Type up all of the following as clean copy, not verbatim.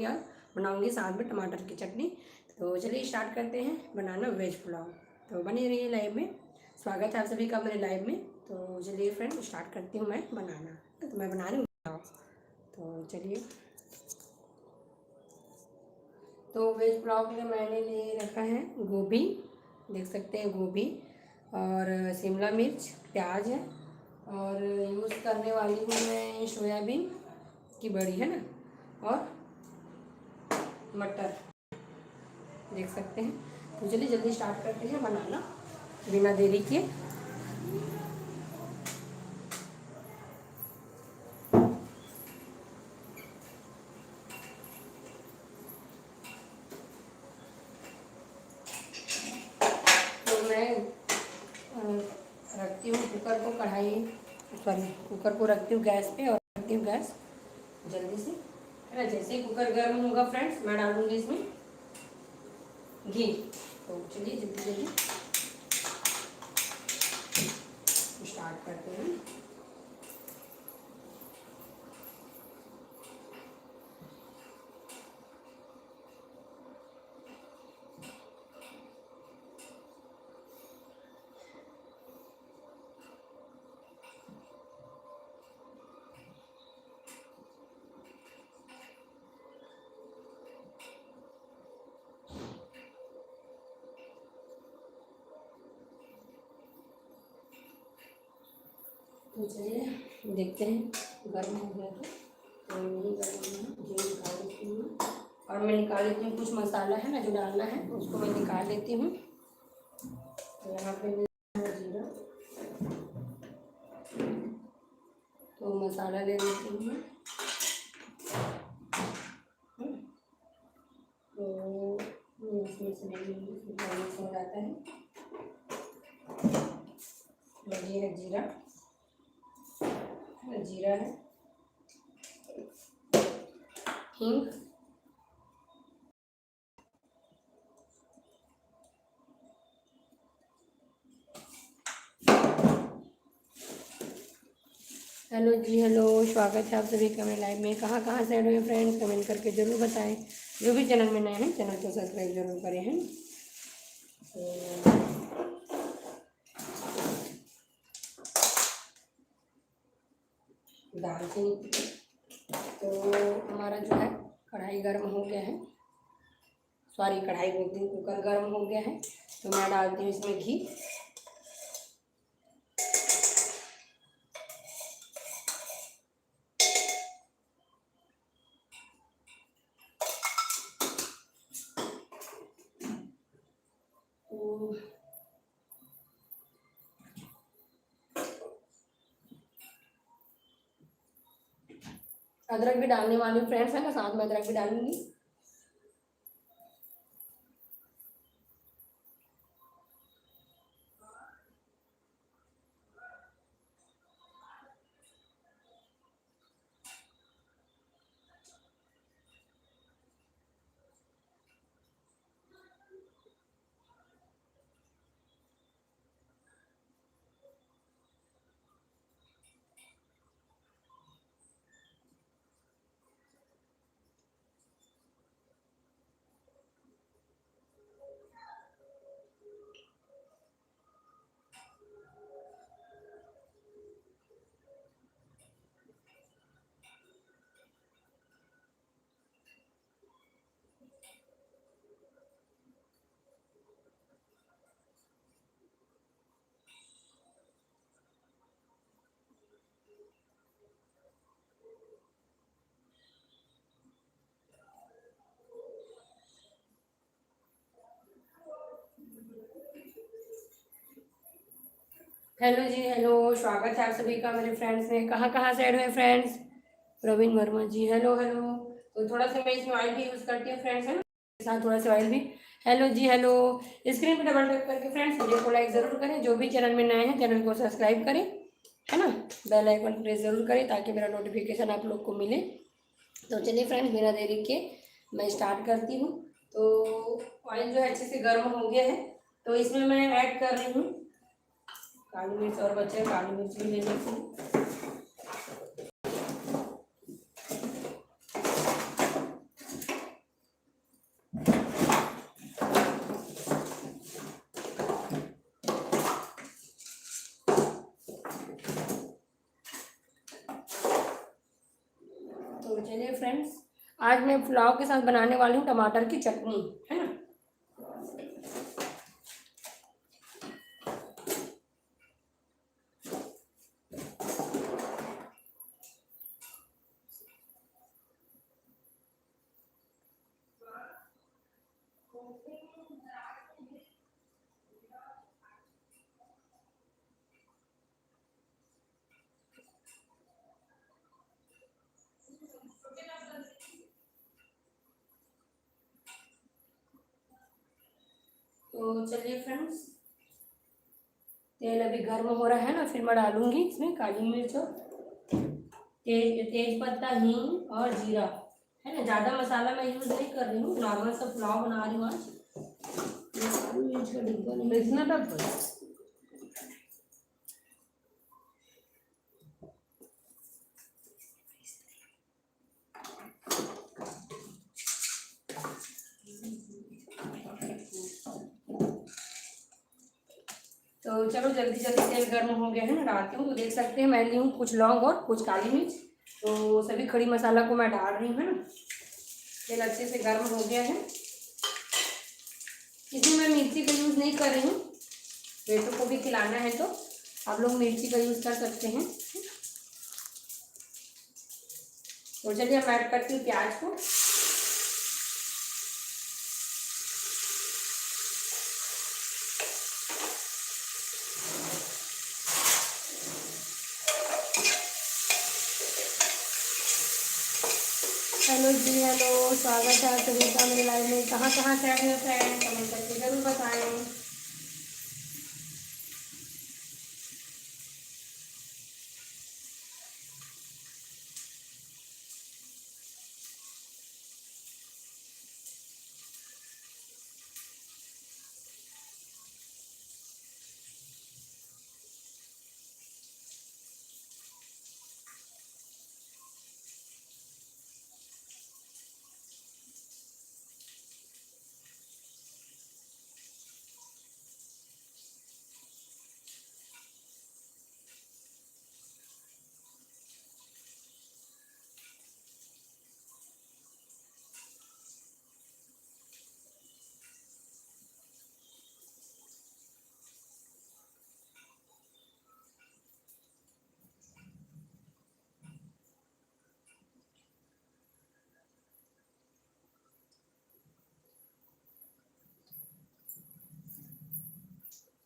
बनाऊंगी और बनाऊंगी साथ में टमाटर की चटनी। तो चलिए स्टार्ट करते हैं बनाना वेज पुलाव। तो बनी रहिए लाइव में, स्वागत है आप सभी का मेरे लाइव में। तो चलिए फ्रेंड स्टार्ट करती हूँ मैं बनाना। तो मैं बना रही हूँ पुलाव। तो चलिए, तो वेज पुलाव के लिए मैंने ले रखा है गोभी, देख सकते हैं गोभी, और शिमला मिर्च, प्याज है, और यूज़ करने वाली हूँ मैं सोयाबीन की बड़ी, है ना, और मटर, देख सकते हैं। तो चलिए जल्दी स्टार्ट करते हैं बनाना बिना देरी के। तो मैं रखती हूँ कुकर को, कुकर को रखती हूँ गैस पे, और रखती हूँ गैस जल्दी से, है ना। जैसे ही कुकर गर्म होगा फ्रेंड्स, मैं डालूंगी इसमें घी। तो चलिए जल्दी जल्दी स्टार्ट करते हैं। तो चलिए देखते हैं गर्म हो गया तो नहीं गर्म हो गया, घी निकाल लेती हूँ। और मैं निकाल लेती हूँ कुछ मसाला है ना जो डालना है, उसको मैं निकाल लेती हूँ। तो यहाँ पे है जीरा, तो मसाला ले लेती हूँ। तो इसमें से नहीं हो जाता है। ये है जीरा, जीरा है, हींग, हेलो जी, हेलो, स्वागत है आप सभी का मेरे लाइव में। कहाँ कहाँ से ऐड हुए फ्रेंड्स, कमेंट करके ज़रूर बताएं। जो भी चैनल में नए हैं चैनल को सब्सक्राइब जरूर करें, हैं। दालचीनी, तो हमारा जो है कढ़ाई गर्म हो गया है, सॉरी कढ़ाई बोलती हूँ, कुकर गर्म हो गया है। तो मैं डालती हूँ इसमें घी। अदरक भी डालने वाली हूँ फ्रेंड्स, है ना, साथ में अदरक भी डालूंगी। हेलो जी, हेलो, स्वागत है आप सभी का मेरे फ्रेंड्स में। कहाँ कहाँ से ऐड हुए फ्रेंड्स, प्रवीण वर्मा जी, हेलो हेलो। तो थोड़ा सा मैं इसमें ऑयल भी यूज़ करती हूँ फ्रेंड्स, है ना, साथ थोड़ा सा ऑयल भी। हेलो जी, हेलो। स्क्रीन पे डबल टैप करके फ्रेंड्स वीडियो को लाइक ज़रूर करें। जो भी चैनल में नए हैं चैनल को सब्सक्राइब करें, है ना, बेल आइकन प्रेस ज़रूर करें ताकि मेरा नोटिफिकेशन आप लोग को मिले। तो चलिए फ्रेंड्स बिना देरी के मैं स्टार्ट करती हूँ। तो ऑयल जो है अच्छे से गर्म हो गया है, तो इसमें मैं ऐड कर रही हूँ काली मिर्च, और बच्चे काली मिर्च भी ले लेते हैं। चलिए फ्रेंड्स, आज मैं पुलाव के साथ बनाने वाली हूँ टमाटर की चटनी, है ना। तो चलिए फ्रेंड्स, तेल अभी गर्म हो रहा है ना, फिर मैं डालूंगी इसमें काली मिर्च और तेज पत्ता, हींग और जीरा, है ना। ज़्यादा मसाला मैं यूज़ नहीं कर रही हूँ, नॉर्मल सा पुलाव बना रही हूँ आज। काली मिर्च का डिब्बा नहीं बेचना था। तो चलो जल्दी जल्दी तेल गर्म हो गया है ना, डालती हूँ। तो देख सकते हैं मैं ली हूँ कुछ लौंग और कुछ काली मिर्च, तो सभी खड़ी मसाला को मैं डाल रही हूँ, है ना। तेल अच्छे से गर्म हो गया है। इसमें मैं मिर्ची का यूज़ नहीं कर रही हूँ, बेटों को भी खिलाना है तो आप लोग मिर्ची का यूज़ कर सकते हैं। तो चलिए अब ऐड करती हूँ प्याज को। हेलो जी, हेलो, स्वागत है आप सभी का मेरे लाइव में। कहाँ कहाँ से आए हैं फ्रेंड, कमेंट करके जरूर बताएं।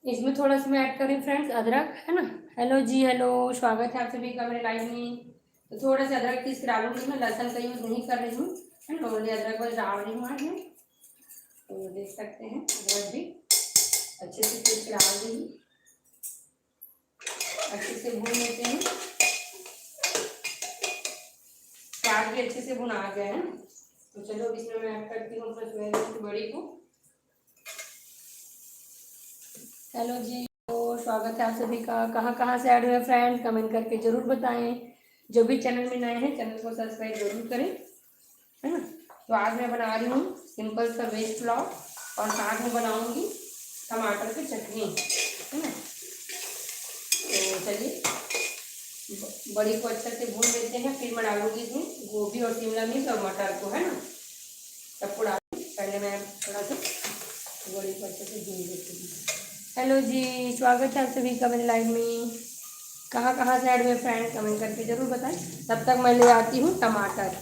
इसमें थोड़ा सा मैं ऐड कर रही हूँ फ्रेंड्स अदरक, है ना। हेलो जी, हेलो, स्वागत है आप सभी का मेरे लाइव में। तो थोड़ा सा अदरक पीस के डालूंगी मैं, लहसुन का यूज़ नहीं कर रही हूँ, है ना। ओनली अदरक बस डाल रही हूँ आज मैं। तो देख सकते हैं अदरक भी अच्छे से पीस के डाल देंगे, अच्छे से भून लेते हैं। प्याज भी अच्छे से भुना गया है। तो चलो इसमें मैं ऐड करती हूँ अपना सोयाबीन की बड़ी को। हेलो जी, तो स्वागत है आप सभी का। कहाँ कहाँ से ऐड हुए फ्रेंड, कमेंट करके जरूर बताएं। जो भी चैनल में नए हैं चैनल को सब्सक्राइब जरूर करें, है ना। तो आज मैं बना रही हूँ सिंपल सा वेज पुलाव और साथ में बनाऊंगी टमाटर की चटनी, है ना। तो चलिए बड़ी को अच्छे से भून लेते हैं, फिर मैं डालूंगी इसमें गोभी और शिमला मिर्च और मटर को, है ना। सबको डाल पहले मैं थोड़ा सा बड़ी को अच्छे से भून लेती हूँ। हेलो जी, स्वागत है आप सभी का मेरे लाइव में। कहाँ कहाँ से ऐड हुए फ्रेंड, कमेंट करके जरूर बताएं। तब तक मैं ले आती हूँ टमाटर।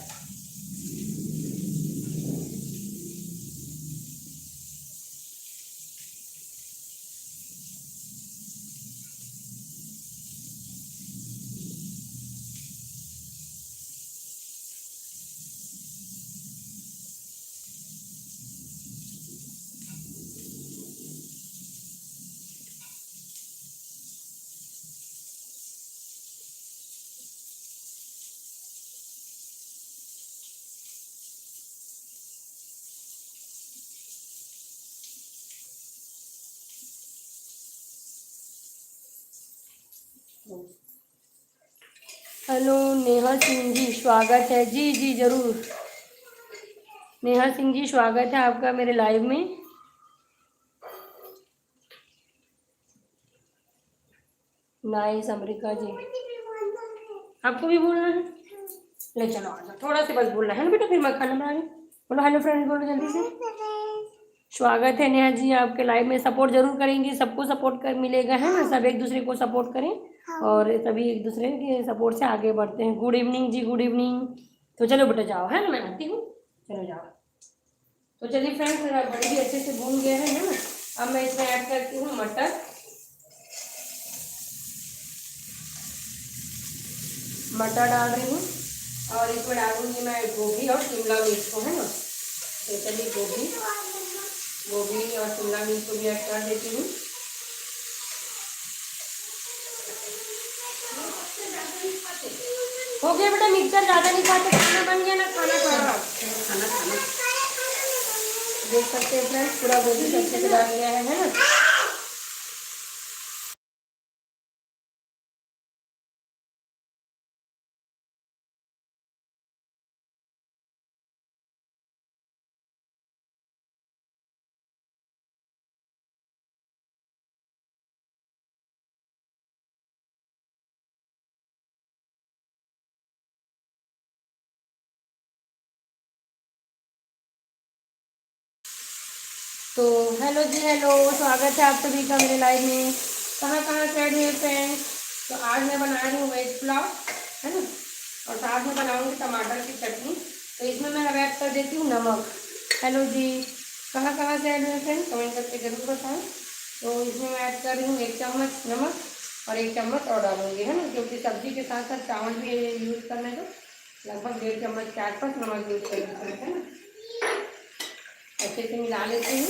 हेलो नेहा सिंह जी, स्वागत है जी जी जरूर। नेहा सिंह जी, स्वागत है आपका मेरे लाइव में। नाइस अमरीका जी, आपको भी बोलना है। ले चलो आ जाओ, थोड़ा सा बस बोलना है ना बेटा, फिर मैं खाना बना रही हूँ। बोलो हेलो फ्रेंड्स, बोलो जल्दी से। स्वागत है नेहा जी आपके लाइव में। सपोर्ट जरूर करेंगे, सबको सपोर्ट कर मिलेगा है ना, सब एक दूसरे को सपोर्ट करें और सभी एक दूसरे के सपोर्ट से आगे बढ़ते हैं। गुड इवनिंग जी, गुड इवनिंग। तो चलो बेटा जाओ, है ना, मैं आती हूँ, चलो जाओ। तो चलिए फ्रेंड्स, मेरा बड़ी भी अच्छे से भून गया है ना। अब मैं इसमें ऐड करती हूँ मटर, मटर डाल रही हूँ और इसमें डालूंगी मैं गोभी और शिमला मिर्च को, है ना। तो चलिए गोभी गोभी और शिमला मिर्च को भी ऐड कर देती हूँ। हो गया बेटा, मिक्सर ज़्यादा नहीं खाते, खाना बन गया ना, खाना खा रहा खाना खाना। देख सकते हैं फ्रेंड्स, पूरा गोभी अच्छे से डाल गया है ना। तो हेलो जी, हेलो, स्वागत है आप सभी का मेरे लाइव में। कहाँ कहाँ से ऐड हुए फ्रेंड्स। तो आज मैं बना रही हूँ वेज पुलाव, है ना, और साथ में बनाऊंगी टमाटर की चटनी। तो इसमें मैं अब ऐड कर देती हूँ नमक। हेलो जी, कहाँ कहाँ से ऐड हुए फ्रेंड्स, कमेंट करके जरूर बताएं। तो इसमें मैं ऐड कर रही हूँ 1 चम्मच नमक और 1 चम्मच और डालूंगी, है ना, क्योंकि सब्जी के साथ साथ चावल भी यूज़ करना है। तो लगभग 1.5 चम्मच के आसपास नमक यूज़ करना है ना। अच्छे से मिला लेती हूँ।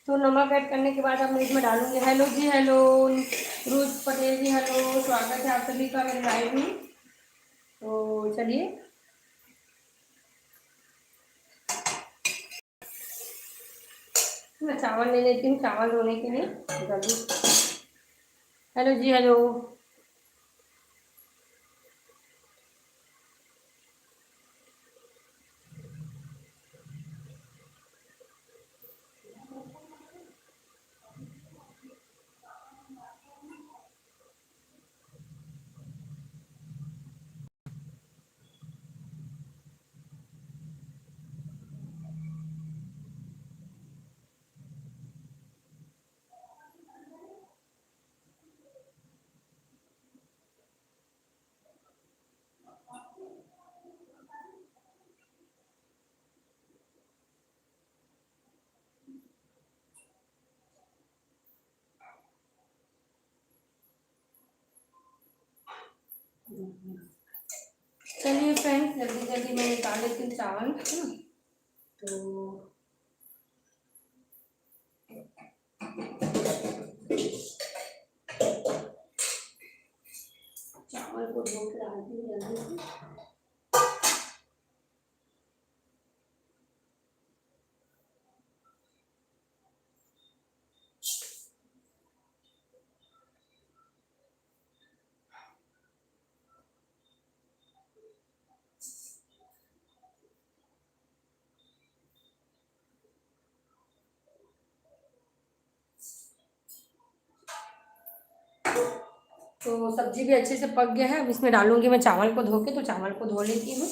तो नमक ऐड करने के बाद अब मैं इसमें डालूंगी। हेलो जी, हेलो रूज पटेल जी, हेलो, स्वागत है आप सभी का मेरे लाइव में। तो चलिए, मैं चावल ले लेती हूँ, चावल धोने के लिए जल्दी। हेलो जी, हेलो। चलिए फ्रेंड्स, जल्दी जल्दी मैं निकाल लेती हूँ चावल, है ना। तो चावल को धो के डालती हूँ जल्दी से। तो सब्जी भी अच्छे से पक गया है, अब इसमें डालूंगी मैं चावल को धो के। तो चावल को धो लेती हूँ।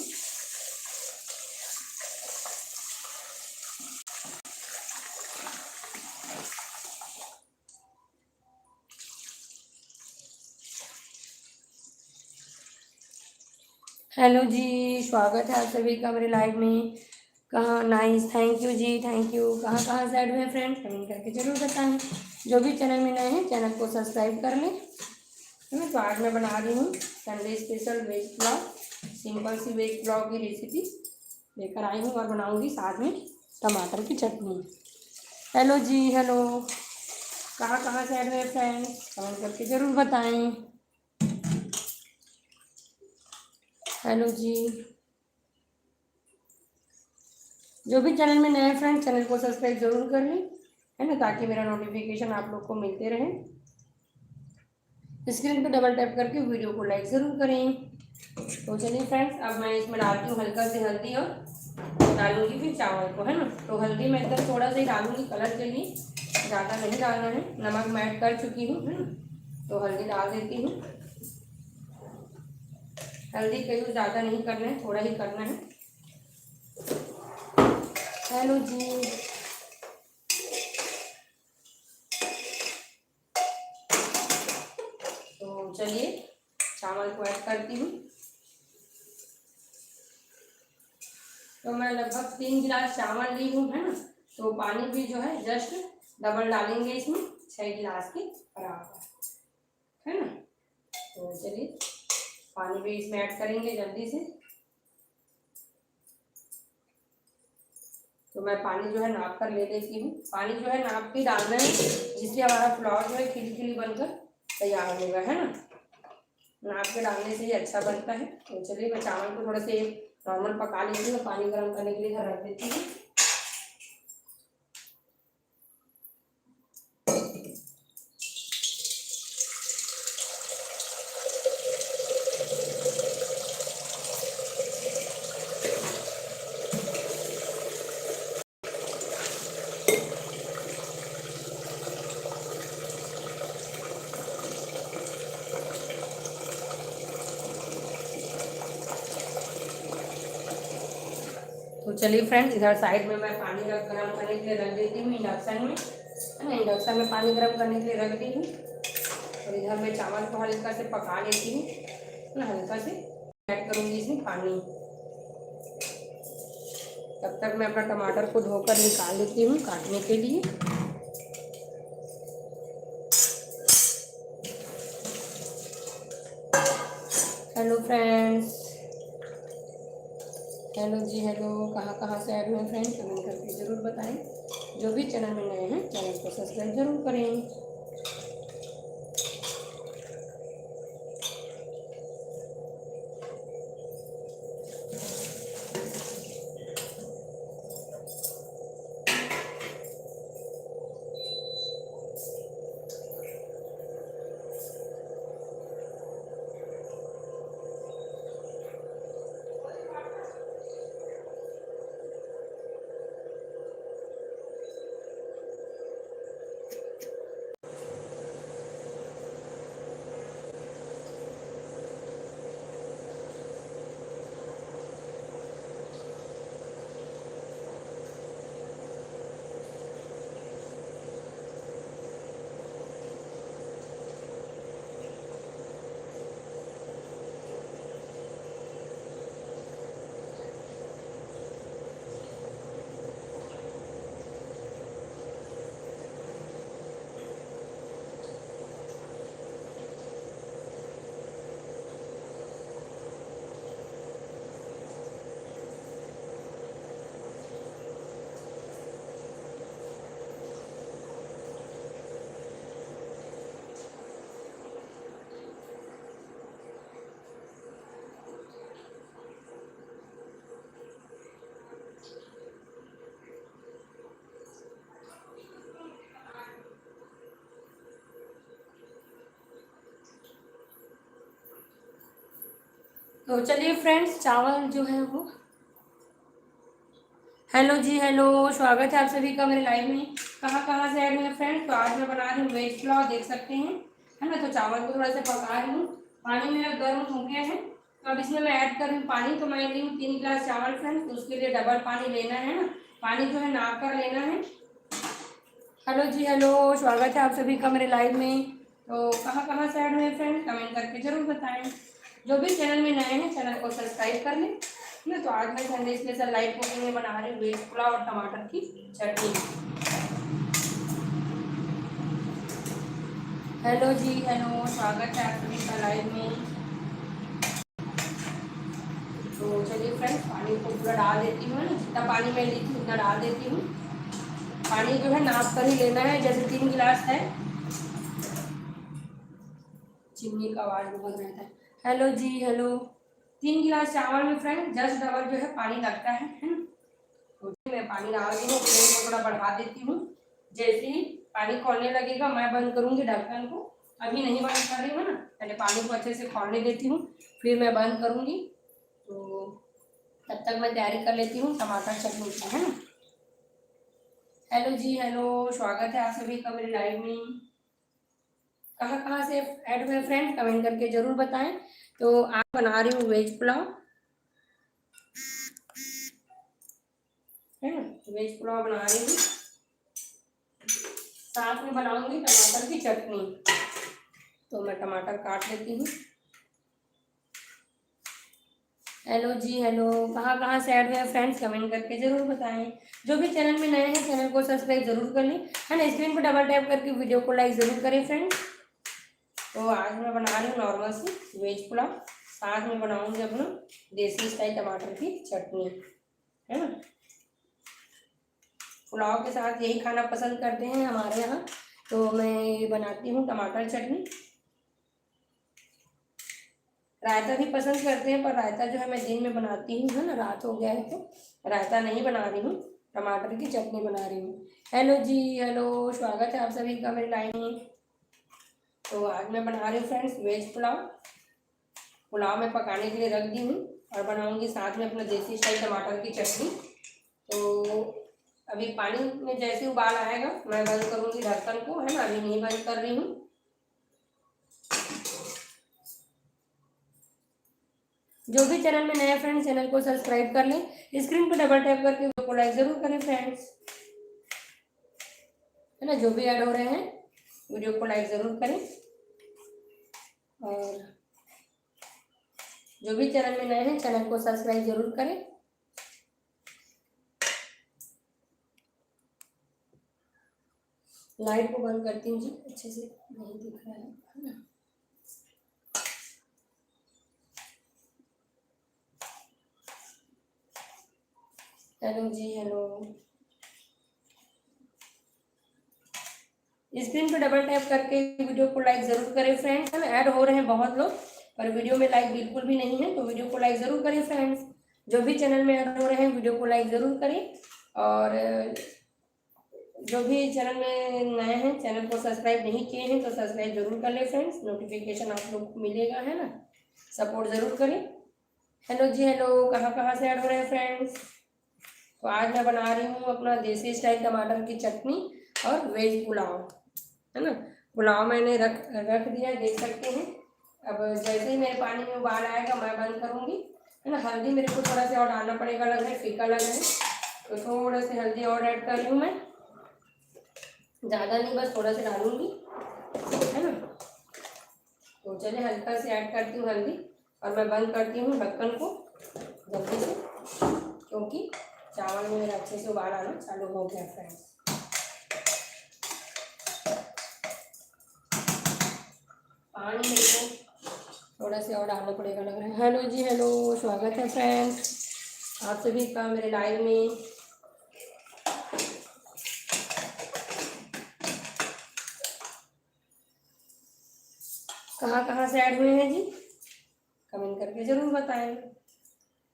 हेलो जी, स्वागत है आप सभी का मेरे लाइव में। कहाँ, नाइस, थैंक यू जी, थैंक यू। कहाँ कहाँ से ऐड हुए फ्रेंड्स, कमेंट करके जरूर बताएं। जो भी चैनल में नए हैं, चैनल को सब्सक्राइब कर लें, है ना। तो आज मैं बना रही हूँ Sunday special veg pulao. Simple सी वेज पुलाव की रेसिपी लेकर आई हूँ और बनाऊँगी साथ में टमाटर की चटनी। हेलो जी, हेलो, कहाँ कहाँ से ऐड हुए फ्रेंड्स, कमेंट करके ज़रूर बताएं। हेलो जी, जो भी चैनल में नए फ्रेंड, चैनल को सब्सक्राइब जरूर कर लें, है ना, ताकि मेरा नोटिफिकेशन आप लोग को मिलते रहे। स्क्रीन पे डबल टैप करके वीडियो को लाइक ज़रूर करें। तो चलिए फ्रेंड्स, अब मैं इसमें डालती हूँ हल्का से हल्दी और डालूंगी फिर चावल को, है ना। तो हल्दी मैं इधर थोड़ा सा ही डालूंगी कलर के लिए, ज़्यादा नहीं डालना है। नमक मैं ऐड कर चुकी हूँ, है ना, तो हल्दी डाल देती हूँ। हल्दी का यूज़ ज़्यादा नहीं करना है, थोड़ा ही करना है। हेलो जी, तो चलिए चावल को ऐड करती हूँ। तो मैं लगभग 3 गिलास चावल ली हूँ, है ना। तो पानी भी जो है जस्ट डबल डालेंगे इसमें, 6 गिलास के बराबर, है ना। तो चलिए पानी भी इसमें ऐड करेंगे जल्दी से। तो मैं पानी जो है नाप कर ले लेती हूँ। पानी जो है नाप के डालना है, जिससे हमारा पुलाव जो है खिली खिली बनकर तैयार होगा, है ना। नाप के डालने से ही अच्छा बनता है। तो चलिए मैं चावल को थोड़ा से नॉर्मल पका लेती हूँ, पानी गर्म करने के लिए इधर रख देती हूँ। तो चलिए फ्रेंड्स, इधर साइड में मैं पानी गर्म करने के लिए रख देती हूँ इंडक्शन में, है ना। इंडक्शन में पानी गर्म करने के लिए रख दी हूँ। और इधर मैं चावल को हल्का से पका लेती हूँ, है ना। हल्का से ऐड करूँगी इसमें पानी। तब तक मैं अपना टमाटर को धोकर निकाल लेती हूँ काटने के लिए। हेलो फ्रेंड्स, हेलो जी, हेलो, कहाँ कहाँ से आए हुए फ्रेंड्स, कमेंट करके ज़रूर बताएं। जो भी चैनल में नए हैं, चैनल को सब्सक्राइब जरूर करें। तो चलिए फ्रेंड्स, चावल जो है वो, हेलो जी, हेलो, स्वागत है आप सभी का मेरे लाइव में। कहाँ कहाँ से ऐड हुए फ्रेंड्स। तो आज मैं बना रही हूँ वेज पुलाव, देख सकते हैं, है ना। तो चावल को थोड़ा सा पका रही हूँ, पानी मेरा गर्म हो गया है। तो अब इसमें मैं ऐड कर रही हूँ पानी। तो मैं ली हूँ 3 गिलास चावल फ्रेंड्स, तो उसके लिए डबल पानी लेना है ना। पानी जो है नाप कर लेना है। हेलो जी, हेलो, स्वागत है आप सभी का मेरे लाइव में। तो कहाँ से ऐड हुए फ्रेंड, कमेंट करके जरूर बताएं। जो भी चैनल में नए हैं, चैनल को सब्सक्राइब कर लें ना। तो आज मैं संडे स्पेशल लाइव कुकिंग में बना रही हूँ वेज पुलाव और टमाटर की चटनी। हेलो जी, हेलो, स्वागत है आप सभी का लाइव में। तो चलिए फ्रेंड्स, पानी को पूरा डाल देती हूँ, जितना पानी मैं ली थी उतना डाल देती हूँ। पानी जो है नाप कर ही लेना है, जैसे 3 गिलास है। चिमनी का आवाज बहुत रहता है। हेलो जी, हेलो, 3 गिलास चावल में फ्रेंड जस्ट डबल जो है पानी लगता है ना। तो मैं पानी डाल दी हूँ, फ्लेम को थोड़ा बढ़ा देती हूँ। जैसे ही पानी खौलने लगेगा मैं बंद करूँगी ढक्कन को। अभी नहीं बंद कर रही हूँ ना, पहले पानी को अच्छे से खौलने देती हूँ, फिर मैं बंद करूँगी। तो तब तक मैं तैयारी कर लेती हूँ टमाटर चटनी की, है ना। हेलो जी, हेलो, स्वागत है आप सभी का मेरे लाइव में। कहाँ कहाँ से ऐड हुए फ्रेंड, कमेंट करके जरूर बताएं। तो आज बना रही हूँ वेज पुलाव, है ना। वेज पुलाव बना रही हूँ, साथ में बनाऊंगी टमाटर की चटनी। तो मैं टमाटर काट लेती हूँ। हेलो जी, हेलो, कहाँ कहाँ से ऐड हुए फ्रेंड्स, कमेंट करके जरूर बताएं। जो भी चैनल में नए हैं चैनल को सब्सक्राइब जरूर कर लें, है ना। स्क्रीन पर डबल टैप करके वीडियो को लाइक जरूर करें फ्रेंड्स। तो आज मैं बना रही हूँ नॉर्मल सी वेज पुलाव, साथ में बनाऊंगी अपना देसी स्टाइल टमाटर की चटनी, है ना। पुलाव के साथ यही खाना पसंद करते हैं हमारे यहाँ, तो मैं बनाती हूँ टमाटर चटनी। रायता भी पसंद करते हैं, पर रायता जो है मैं दिन में बनाती हूँ, है ना। रात हो गया है तो रायता नहीं बना रही हूँ, टमाटर की चटनी बना रही हूँ। हेलो जी, हेलो, स्वागत है आप सभी का मेरी लाइन में। तो आज मैं बना रही हूँ फ्रेंड्स वेज पुलाव। पुलाव मैं पकाने के लिए रख दी हूँ और बनाऊंगी साथ में अपना देसी स्टाइल टमाटर की चटनी। तो अभी पानी में जैसे उबाल आएगा मैं बंद करूँगी ढक्कन को, है ना। अभी नहीं बंद कर रही हूँ। जो भी चैनल में नया फ्रेंड्स चैनल को सब्सक्राइब कर लें, स्क्रीन पर डबल टैप करके वीडियो को लाइक जरूर करें फ्रेंड्स, है ना। जो भी ऐड हो रहे हैं वीडियो को लाइक जरूर करें, और जो भी चैनल में नए हैं चैनल को सब्सक्राइब जरूर करें। लाइट को बंद करती हूँ जी, अच्छे से नहीं दिख रहा है ना। हेलो जी, हेलो, स्क्रीन पे डबल टैप करके वीडियो को लाइक जरूर करें फ्रेंड्स, है ना। ऐड हो रहे हैं बहुत लोग पर वीडियो में लाइक बिल्कुल भी नहीं है, तो वीडियो को लाइक जरूर करें फ्रेंड्स। जो भी चैनल में ऐड हो रहे हैं वीडियो को लाइक जरूर करें, और जो भी चैनल में नए हैं चैनल को सब्सक्राइब नहीं किए हैं तो सब्सक्राइब जरूर कर लें फ्रेंड्स, नोटिफिकेशन आप लोग को मिलेगा, है ना। सपोर्ट जरूर करें। हेलो जी, हेलो, कहाँ कहाँ से ऐड हो रहे हैं फ्रेंड्स। तो आज मैं बना रही हूँ अपना देसी स्टाइल टमाटर की चटनी और वेज पुलाव, है ना। पुलाव मैंने रख रख दिया, देख सकते हैं। अब जैसे ही मेरे पानी में उबाल आएगा मैं बंद करूँगी, है ना। हल्दी मेरे को थोड़ा सा और डालना पड़ेगा, लग रहा है फीका लग रहा है, तो थोड़ा सा हल्दी और ऐड कर रही हूँ मैं, ज़्यादा नहीं बस थोड़ा सा डालूंगी, है ना। तो चलिए हल्का से ऐड करती हूँ हल्दी, और मैं बंद करती हूँ ढक्कन को जल्दी से, क्योंकि चावल में मेरा अच्छे से उबाल आना चालू हो गया फ्रेंड्स। पानी मेरे को थोड़ा सा और डालना पड़ेगा लग रहा है। हेलो जी, हेलो, स्वागत है फ्रेंड्स आप सभी का मेरे लाइव में। कहाँ कहाँ से ऐड हुए हैं जी, कमेंट करके ज़रूर बताएं।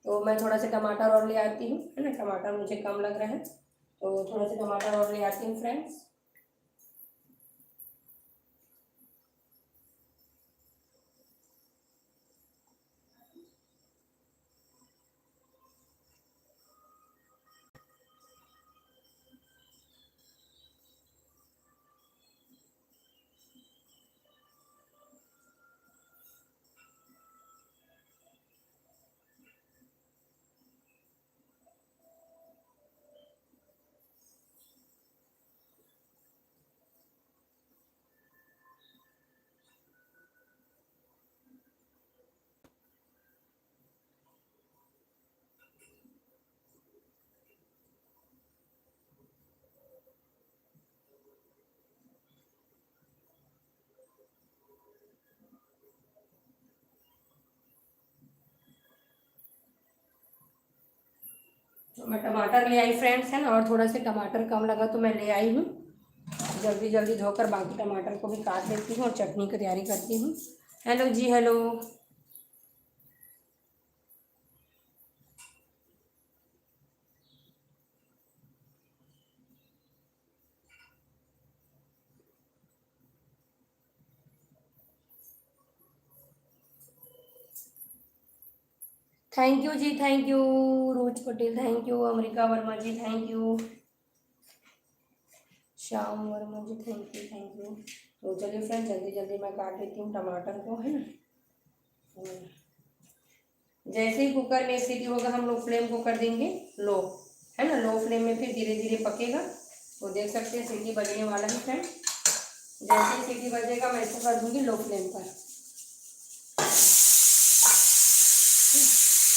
तो मैं थोड़ा सा टमाटर और ले आती हूँ, है ना। टमाटर मुझे कम लग रहा है तो थोड़ा सा टमाटर और ले आती हूँ फ्रेंड्स। तो मैं टमाटर ले आई फ्रेंड्स, है ना। और थोड़ा सा टमाटर कम लगा तो मैं ले आई हूँ। जल्दी जल्दी धोकर बाकी टमाटर को भी काट लेती हूँ और चटनी की तैयारी करती हूँ। हेलो जी, हेलो, थैंक यू जी, thank you Rose Patel, thank you अमरिका Verma ji, thank you Shyam Verma ji, thank you thank you. तो चलिए फ्रेंड, जल्दी जल्दी मैं काट लेती हूँ टमाटर को, है ना। जैसे ही कुकर में एक सीटी होगा हम लोग फ्लेम को कर देंगे लो, है ना। लो फ्लेम में फिर धीरे धीरे पकेगा। तो देख सकते हैं सीटी बजने वाला है फ्रेंड। जैसे ही सीटी बजेगा मैं इसको कर दूंगी लो फ्लेम पर।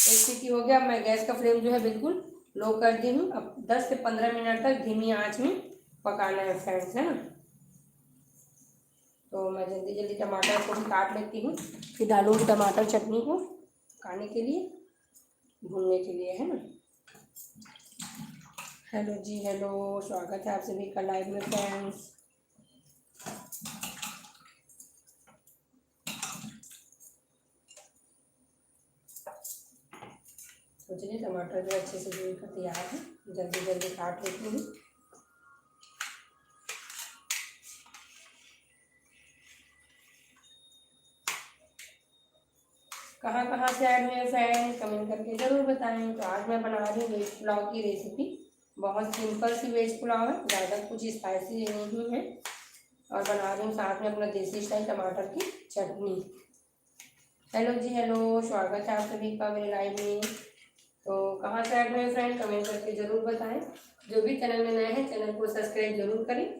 एक सीटी हो गया। अब मैं गैस का फ्लेम जो है बिल्कुल लो कर दी हूँ। अब 10 से 15 मिनट तक धीमी आंच में पकाना है फ्रेंड्स, है ना। तो मैं जल्दी जल्दी टमाटर को भी काट लेती हूँ, फिर डालूंगी टमाटर चटनी को पकाने के लिए, भूनने के लिए, है ना। हेलो जी, हेलो, स्वागत है आप सभी का लाइव में फ्रेंड्स। तो चलिए टमाटर जो अच्छे से धुल कर तैयार है, जल्दी जल्दी काट लेती हूँ। कहाँ कहाँ से ऐड हुए फ्रेंड कमेंट करके ज़रूर बताएं। तो आज मैं बना रही हूँ वेज पुलाव की रेसिपी। बहुत सिंपल सी वेज पुलाव है, ज़्यादा कुछ स्पाइसी नहीं है। और बना रही हूँ साथ में अपना देसी स्टाइल टमाटर की चटनी। हेलो जी, हेलो, स्वागत है आप सभी का मेरे लाइव में। तो कहाँ से ऐड हुए फ्रेंड कमेंट करके ज़रूर बताएं। जो भी चैनल में नए हैं चैनल को सब्सक्राइब जरूर करें।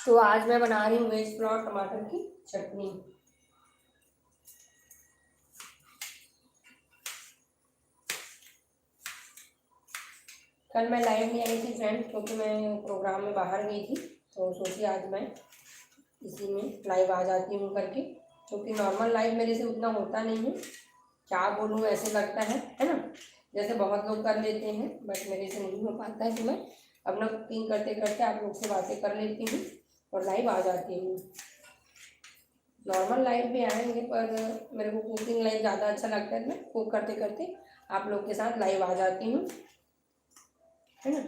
तो आज मैं बना रही हूँ वेज पुलाव टमाटर की चटनी। कल मैं लाइव नहीं आई थी फ्रेंड, क्योंकि मैं प्रोग्राम में बाहर गई थी। तो सोची आज मैं इसी में लाइव आ जाती हूँ करके, क्योंकि नॉर्मल लाइव मेरे से उतना होता नहीं है। क्या बोलूँ, ऐसे लगता है ना, जैसे बहुत लोग कर लेते हैं, बट मेरे से नहीं हो पाता है। तो मैं अपना कुकिंग करते करते आप लोग से बातें कर लेती हूँ और लाइव आ जाती हूँ। नॉर्मल लाइव भी आएंगे, पर मेरे को कुकिंग लाइव ज़्यादा अच्छा लगता है। मैं कुक करते करते आप लोग के साथ लाइव आ जाती हूँ, है ना।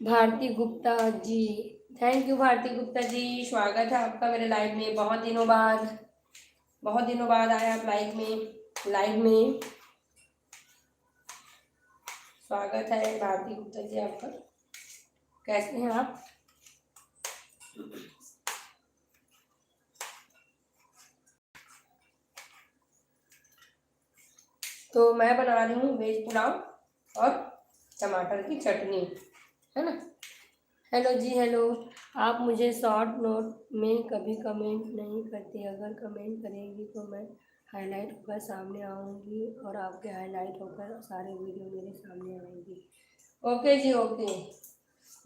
भारती गुप्ता जी, थैंक यू भारती गुप्ता जी, स्वागत है आपका मेरे लाइव में। बहुत दिनों बाद आए आप लाइव में स्वागत है भारती गुप्ता जी आपका। कैसे हैं आप? तो मैं बना रही हूँ वेज पुलाव और टमाटर की चटनी, है ना। हेलो जी, हेलो, आप मुझे शॉर्ट नोट में कभी कमेंट नहीं करते। अगर कमेंट करेंगी तो मैं हाईलाइट होकर सामने आऊँगी और आपके हाईलाइट होकर सारे वीडियो मेरे सामने आएंगी। ओके जी, ओके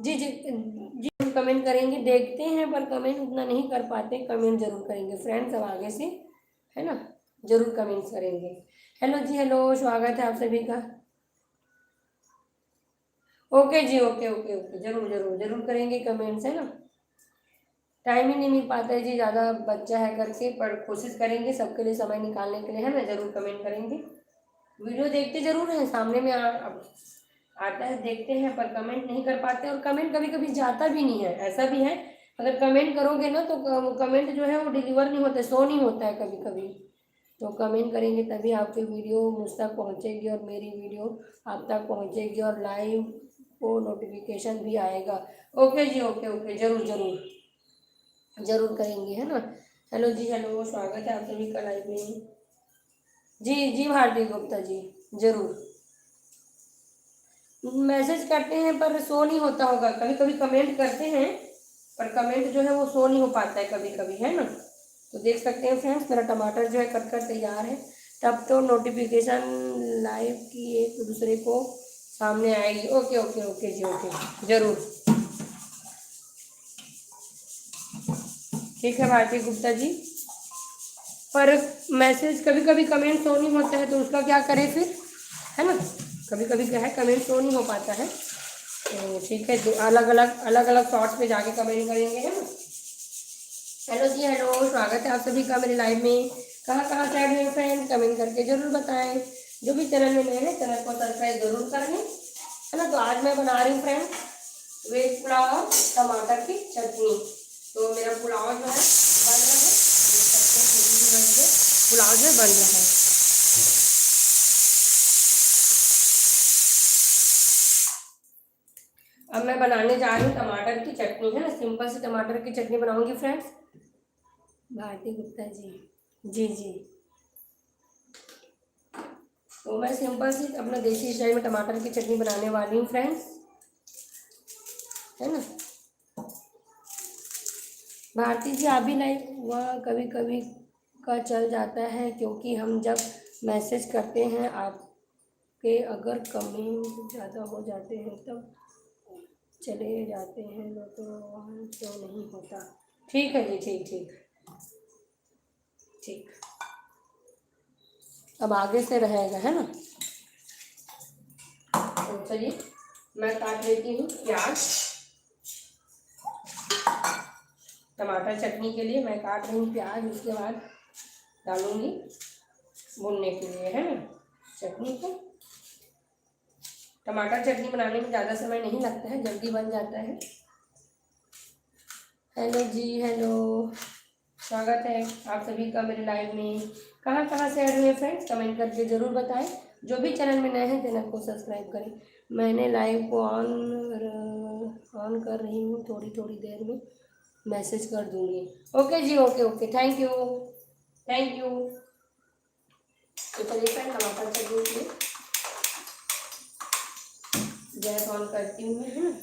जी जी जी, हम कमेंट करेंगे, देखते हैं, पर कमेंट उतना नहीं कर पाते। कमेंट जरूर करेंगे फ्रेंड्स अब आगे से, है ना, जरूर कमेंट करेंगे। हेलो जी, हेलो, स्वागत है आप सभी का। ओके जी, ओके ओके ओके, जरूर जरूर जरूर करेंगे कमेंट्स, है ना। टाइम ही नहीं मिल पाता है जी, ज़्यादा बच्चा है करके, पर कोशिश करेंगे सबके लिए समय निकालने के लिए, है ना। जरूर कमेंट करेंगे। वीडियो देखते जरूर हैं, सामने में आता है, देखते हैं, पर कमेंट नहीं कर पाते। और कमेंट कभी कभी जाता भी नहीं है, ऐसा भी है। अगर कमेंट करोगे ना तो कमेंट जो है वो डिलीवर नहीं होता, शो नहीं होता है कभी कभी। तो कमेंट करेंगे तभी आपकी वीडियो मुझ तक पहुँचेगी और मेरी वीडियो आप तक पहुँचेगी और लाइव को नोटिफिकेशन भी आएगा। ओके जी, ओके ओके, जरूर जरूर जरूर करेंगे, है ना। हेलो जी, हेलो, स्वागत है आप सभी का लाइव में। जी जी भारती गुप्ता जी, जरूर मैसेज करते हैं पर शो नहीं होता होगा। कभी कभी कमेंट करते हैं पर कमेंट जो है वो शो नहीं हो पाता है कभी कभी, है ना। तो देख सकते हैं फ्रेंड्स मेरा टमाटर जो है कट कर तैयार है। तब तो नोटिफिकेशन लाइव की एक दूसरे को सामने आएगी। ओके ओके ओके जी, ओके, जरूर, ठीक है भारती गुप्ता जी। पर मैसेज कभी कभी कमेंट शो नहीं होता है, तो उसका क्या करें फिर, है ना। कभी कभी क्या है कमेंट शो नहीं हो पाता है। तो ठीक है, अलग अलग शॉर्ट्स पे जाके कमेंट करेंगे, है ना। हेलो जी, हेलो, स्वागत है आप सभी का मेरे लाइव में। कहाँ कहाँ से ऐड हुए फ्रेंड कमेंट करके जरूर बताएं। जो भी चैनल में नए हैं चैनल को सब्सक्राइब जरूर कर लें, है ना। तो आज मैं बना रही हूँ फ्रेंड वेज पुलाव और टमाटर की चटनी। तो मेरा पुलाव जो है बन रहा है, देख सकते हैं छोटी सी गैस पे पुलाव जो है बन रहा है। अब मैं बनाने जा रही हूँ टमाटर की चटनी, है ना, सिंपल सी टमाटर की चटनी बनाऊंगी फ्रेंड्स। भारती गुप्ता जी, जी जी। तो मैं सिंपल सी अपना देसी स्टाइल में टमाटर की चटनी बनाने वाली हूँ फ्रेंड्स, है ना। भारती जी आप भी लाइक, वह कभी कभी का चल जाता है क्योंकि हम जब मैसेज करते हैं आपके, अगर कमेंट ज़्यादा हो जाते हैं तब चले जाते हैं, तो वहाँ तो नहीं होता। ठीक है जी, ठीक ठीक ठीक। अब आगे से रहेगा, है ना। तो चलिए मैं काट लेती हूँ प्याज। टमाटर चटनी के लिए मैं काट रही हूँ प्याज, उसके बाद डालूंगी भुनने के लिए, है ना, चटनी को। टमाटर चटनी बनाने में ज़्यादा समय नहीं लगता है, जल्दी बन जाता है। हेलो जी, हेलो, स्वागत है आप सभी का मेरे लाइव में। कहाँ कहाँ से ऐड हुए फ्रेंड्स, कमेंट करके ज़रूर बताएं। जो भी चैनल में नए हैं चैनल को सब्सक्राइब करें। मैंने लाइव को ऑन कर रही हूँ, थोड़ी थोड़ी देर में मैसेज कर दूँगी। ओके जी, okay okay, thank you thank you. तो चलिए फ्रेंड टमाटर चटनी के लिए गैस ऑन करती हूँ मैं, है ना।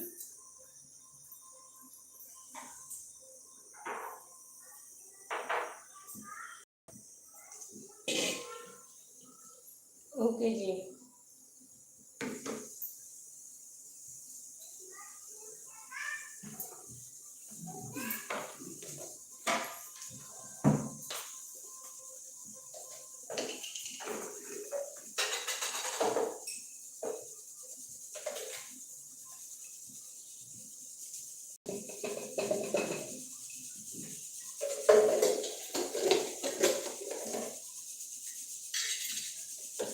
ओके जी।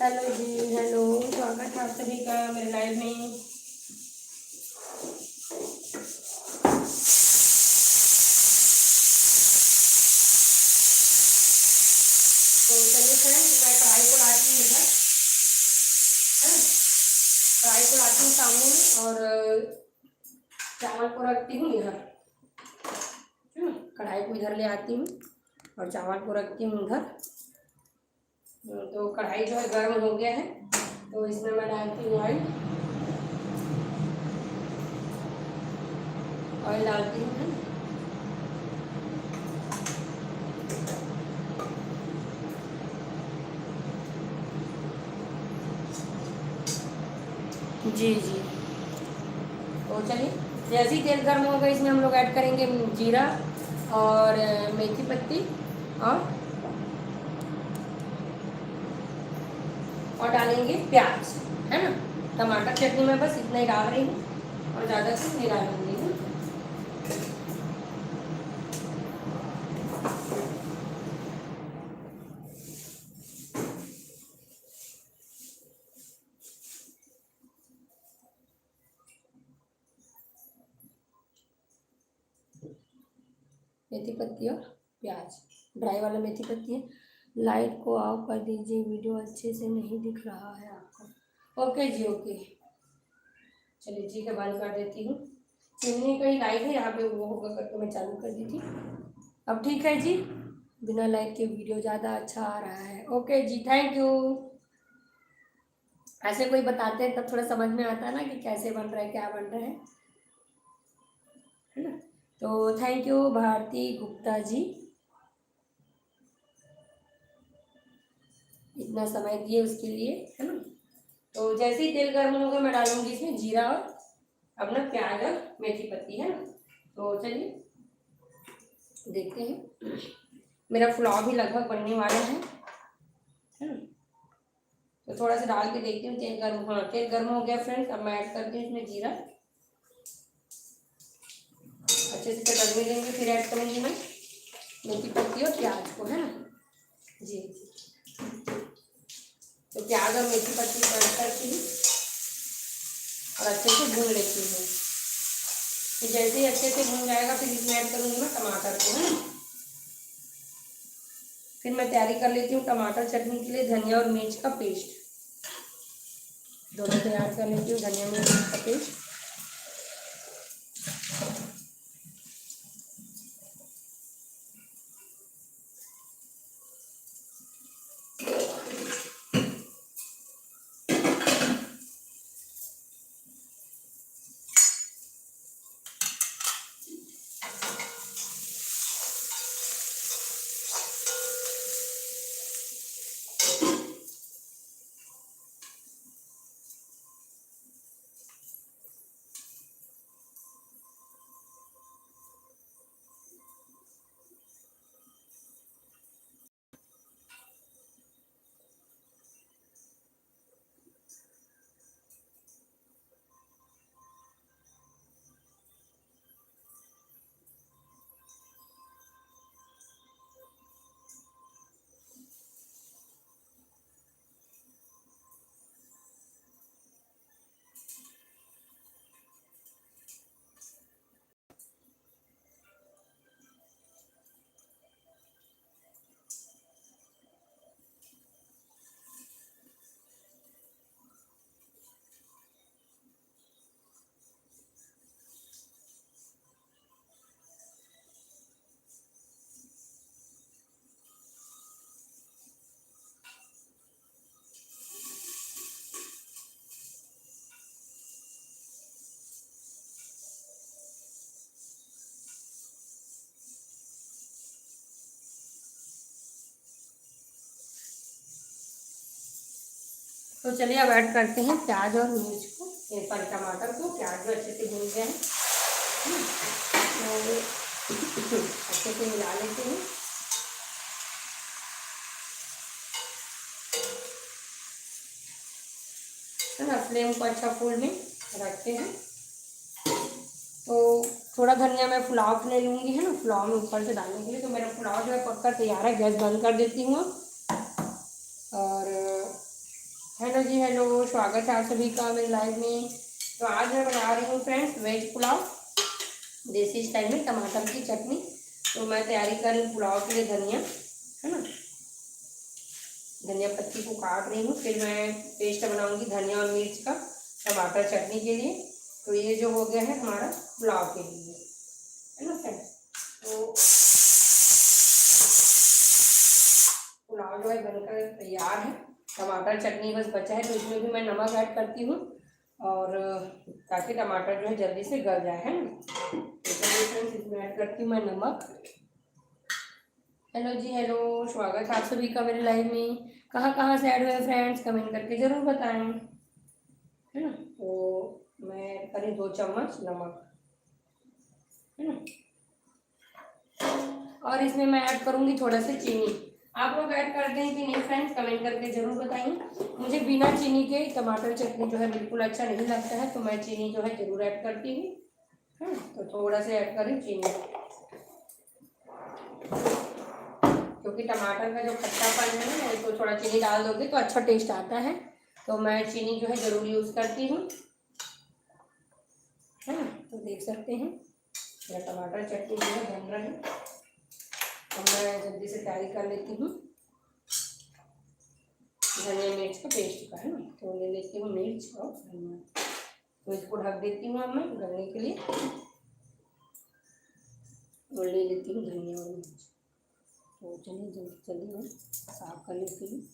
हेलो जी, हेलो, स्वागत है आप सभी का मेरे लाइव में। तो चलिए फ्रेंड्स मैं कढ़ाई को लाती हूँ इधर, है ना, कढ़ाई को लाती हूँ सामने में और चावल को रखती हूँ इधर, है ना। कढ़ाई को इधर ले आती हूँ और चावल को रखती हूँ उधर। तो कढ़ाई जो है गर्म हो गया है, तो इसमें मैं डालती हूँ ऑयल। ऑयल डालती हूँ, है ना। जी जी। तो चलिए जैसे ही तेल गर्म होगा इसमें हम लोग ऐड करेंगे जीरा और मेथी पत्ती और डालेंगे प्याज, है ना। टमाटर चटनी में बस इतना ही डाल रही हूँ और ज़्यादा कुछ नहीं डालूंगी, है। मेथी पत्ती और प्याज, ड्राई वाला मेथी पत्ती है। लाइट को ऑफ कर दीजिए, वीडियो अच्छे से नहीं दिख रहा है आपको। ओके जी, ओके। चलिए ठीक है, बंद कर देती हूँ। चिमनी का ही लाइट है यहाँ पे, वो होगा करके मैं चालू कर दी थी। अब ठीक है जी, बिना लाइट के वीडियो ज़्यादा अच्छा आ रहा है। ओके जी, थैंक यू। ऐसे कोई बताते हैं तब थोड़ा समझ में आता है ना कि कैसे बन रहा है, क्या बन रहा है ना। तो थैंक यू भारती गुप्ता जी, इतना समय दिए उसके लिए, है ना। तो जैसे ही तेल गर्म होगा मैं डालूंगी इसमें जीरा और अपना प्याज और मेथी पत्ती, है ना। तो चलिए देखते हैं, मेरा पुलाव भी लगभग बनने वाला है ना। तो थोड़ा सा डाल के देखती हूँ, तेल गर्म, हाँ तेल गर्म हो गया फ्रेंड्स। अब मैं ऐड करती हूँ इसमें जीरा, अच्छे से कलर लेंगे, फिर ऐड करेंगे मैं मेथी पत्ती और प्याज को, है ना। जी जी। तो प्याज और मेथी पत्ती को ऐड करती हूँ और अच्छे से भून लेती हूँ। तो जैसे ही अच्छे से भून जाएगा फिर इसमें ऐड करूँगी मैं टमाटर को, है ना। फिर मैं तैयारी कर लेती हूँ टमाटर चटनी के लिए धनिया और मिर्च का पेस्ट। दोनों तैयार कर लेती हूँ, धनिया मिर्च का पेस्ट। तो चलिए अब ऐड करते हैं प्याज और मिर्च को, ये सॉरी टमाटर को। प्याज जो अच्छे से भून गए हैं, तो अच्छे से मिला लेते हैं। है ना, फ्लेम को अच्छा फुल में रखते हैं। तो थोड़ा धनिया मैं पुलाव के लिए लूँगी, है ना, पुलाव में ऊपर से डालने के लिए। तो मेरा पुलाव जो है पक्का तैयार है, गैस बंद कर देती हूँ। और हेलो जी, हेलो, स्वागत है आप सभी का मेरे लाइव में। तो आज मैं बना रही हूँ फ्रेंड्स वेज पुलाव, देसी स्टाइल में टमाटर की चटनी। तो मैं तैयारी कर रही हूँ पुलाव के लिए धनिया, है ना, धनिया पत्ती को काट रही हूँ। फिर मैं पेस्ट बनाऊंगी धनिया और मिर्च का टमाटर चटनी के लिए। तो ये जो हो गया है हमारा पुलाव के लिए, है ना फ्रेंड्स। तो पुलाव जो है बनकर तैयार है, टमाटर चटनी बस बचा है। तो इसमें भी मैं नमक ऐड करती हूँ, और ताकि टमाटर जो है जल्दी से गल जाए, है ना। तो फ्रेंड्स इसमें ऐड करती हूँ मैं नमक। हेलो जी, हेलो, स्वागत है आप सभी का मेरे लाइव में। कहाँ से ऐड हुए फ्रेंड्स, कमेंट करके ज़रूर बताएं, है ना। तो मैं करीब 2 चम्मच नमक, है ना, और इसमें मैं ऐड करूँगी थोड़ा सा चीनी। आप लोग ऐड करते हैं कि नहीं फ्रेंड्स, कमेंट करके ज़रूर बताइए। मुझे बिना चीनी के टमाटर चटनी जो है बिल्कुल अच्छा नहीं लगता है, तो मैं चीनी जो है ज़रूर ऐड करती हूँ, है ना। तो थोड़ा सा ऐड करें चीनी, क्योंकि टमाटर का जो खट्टापन है ना, तो थोड़ा चीनी डाल दोगे तो अच्छा टेस्ट आता है। तो मैं चीनी जो है ज़रूर यूज़ करती हूँ, है ना। तो देख सकते हैं मेरा टमाटर चटनी जो है बन रहा है। तो मैं जल्दी से तैयारी कर लेती हूँ धनिया मिर्च का पेस्ट का, है ना। तो ले लेती हूँ मिर्च और धनिया, तो इसको ढक देती हूँ अब मैं गलने के लिए। और ले लेती हूँ धनिया और मिर्च। तो चलिए जल्दी जल्दी मैं साफ कर लेती हूँ।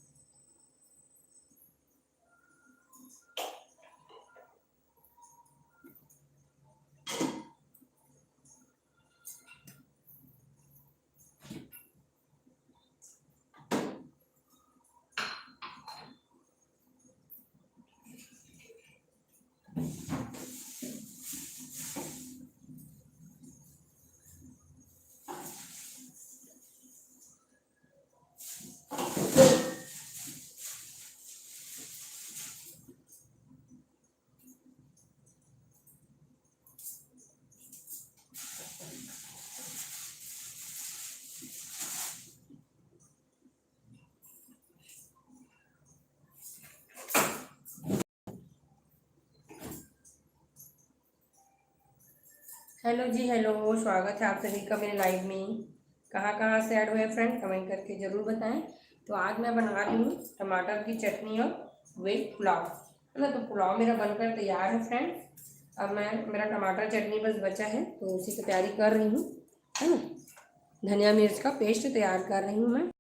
हेलो जी, हेलो। स्वागत है आप सभी का मेरे लाइव में। कहाँ कहाँ से ऐड हुए फ्रेंड, कमेंट करके ज़रूर बताएं। तो आज मैं बना रही हूँ टमाटर की चटनी और वेज पुलाव, है ना। तो पुलाव मेरा बनकर तैयार है फ्रेंड। अब मेरा टमाटर चटनी बस बचा है, तो उसी की तैयारी कर रही हूँ, है ना। धनिया मिर्च का पेस्ट तैयार कर रही हूँ मैं।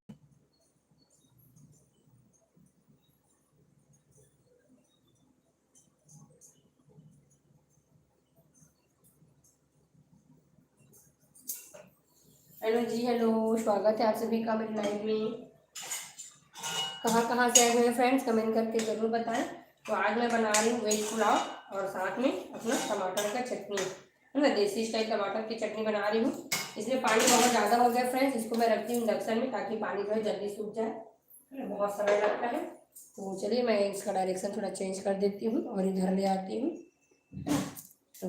हेलो जी, हेलो। स्वागत है आप सभी का मेरे लाइव में। कहाँ कहाँ से आए हुए हैं फ्रेंड्स, कमेंट करके ज़रूर बताएं। तो आज मैं बना रही हूँ वेज पुलाव और साथ में अपना टमाटर का चटनी, है ना। देसी स्टाइल टमाटर की चटनी बना रही हूँ। इसमें पानी बहुत ज़्यादा हो गया फ्रेंड्स, इसको मैं रखती हूँ इंडक्शन में ताकि पानी जो है जल्दी सूख जाए, है ना। बहुत समय लगता है। तो चलिए मैं इसका डायरेक्शन थोड़ा चेंज कर देती हूँ और इधर ले आती हूँ। तो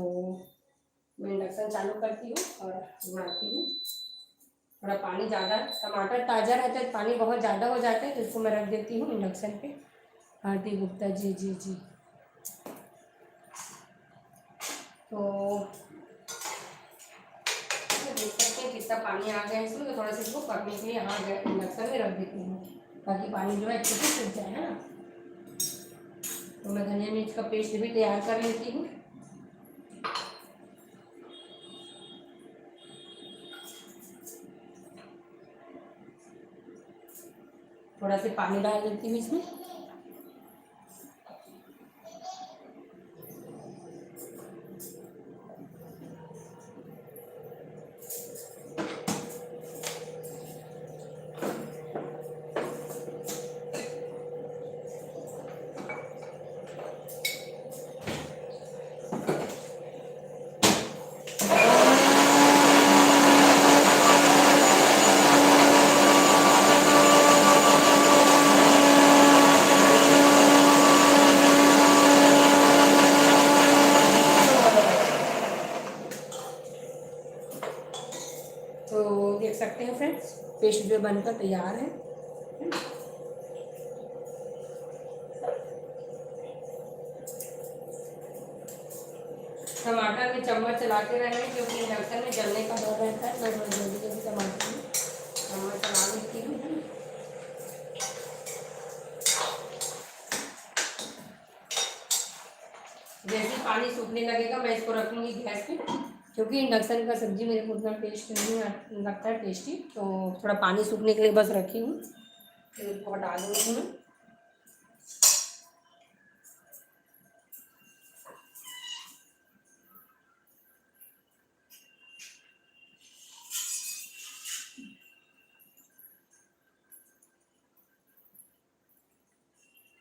मैं इंडक्शन चालू करती हूँ और बनाती हूँ। थोड़ा पानी ज़्यादा, टमाटर ताज़ा रहता है, पानी बहुत ज़्यादा हो जाता है, तो इसको मैं रख देती हूँ इंडक्शन पे। आरती गुप्ता जी जी जी। तो देख सकते हैं कितना पानी आ गया है इसमें। तो थोड़ा सा इसको पकने के लिए यहाँ इंडक्शन में रख देती हूँ ताकि पानी जो है अच्छे से सूख जाए, है ना। तो मैं धनिया मिर्च का पेस्ट भी तैयार कर लेती हूँ। थोड़ा सा पानी डाल देती हूँ इसमें। तो देख सकते हैं फ्रेंड्स, पेस्ट जो बनकर तैयार है। टमाटर में चम्मच चलाते रहें क्योंकि इंडक्शन में जलने का डर रहता है। मैं थोड़ा जल्दी जल्दी टमाटर में चम्मच चला देती हूँ, है ना। जैसे पानी सूखने लगेगा मैं इसको रखूँगी गैस पे, क्योंकि इंडक्शन का सब्जी मेरे को उतना टेस्ट नहीं लगता है टेस्टी। तो थोड़ा पानी सूखने के लिए बस रखी हूँ, फिर उसको हटा दूँगी मैं।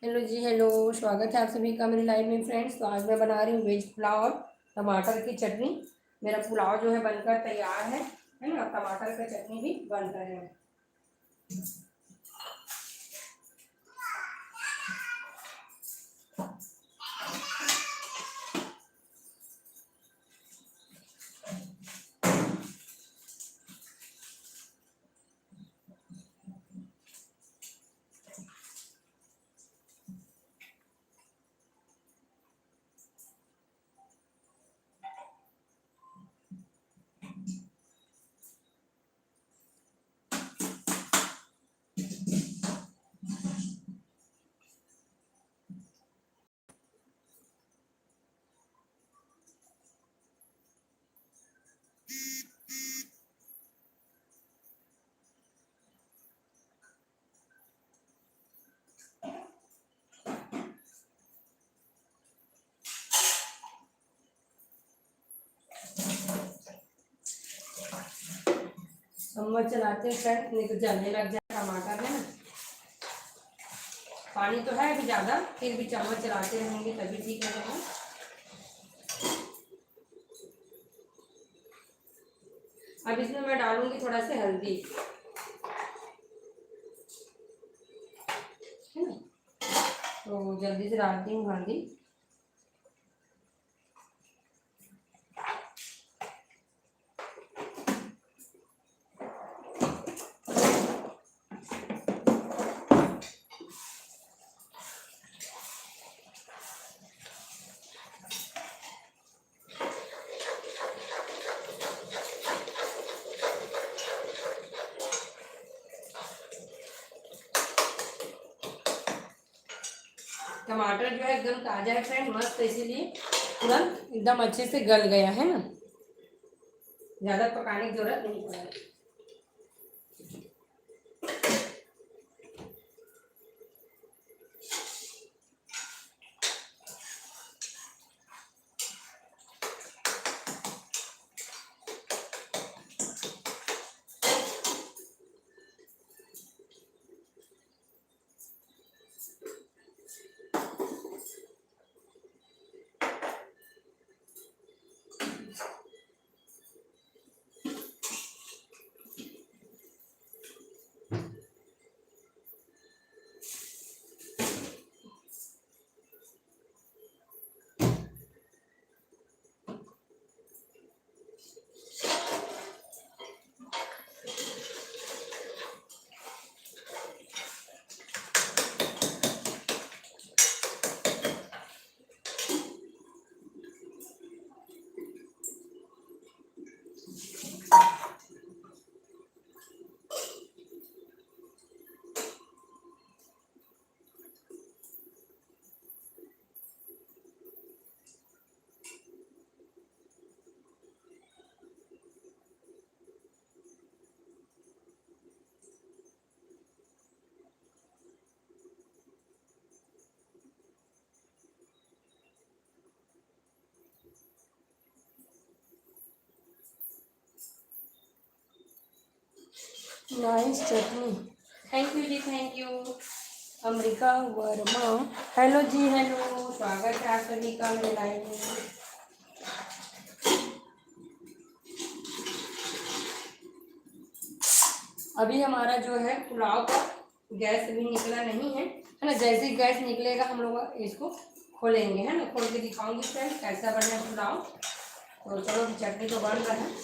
हेलो जी, हेलो। स्वागत है आप सभी का मेरे लाइव में फ्रेंड्स। तो आज मैं बना रही हूँ वेज पुलाव और टमाटर की चटनी। मेरा पुलाव जो है बनकर तैयार है ना। टमाटर का चटनी भी बन रहा है। चम्मच चलाते हैं फ्रेंड्स, नहीं तो जलने लग जाए टमाटर, है ना। पानी तो है अभी ज़्यादा, फिर भी चम्मच चलाते रहेंगे तभी ठीक रहेगा। अब इसमें मैं डालूंगी थोड़ा सा हल्दी, है ना। तो जल्दी से डालती हूँ हल्दी। टमाटर जो है एकदम ताजा है फ्रेंड, मस्त, इसीलिए तुरंत एकदम अच्छे से गल गया है ना, ज्यादा पकाने की जरूरत नहीं पड़ा। नाइस चटनी, थैंक यू जी, thank you. Amrita Verma, hello जी, हेलो, स्वागत है आप सभी का मेरे लाइव में। अभी हमारा जो है पुलाव का गैस अभी निकला नहीं है ना, जैसे ही गैस निकलेगा हम लोग इसको खोलेंगे, है ना, खोल के दिखाऊंगी फ्रेंड कैसा बना पुलाव। तो चलो चटनी तो बन रहा है।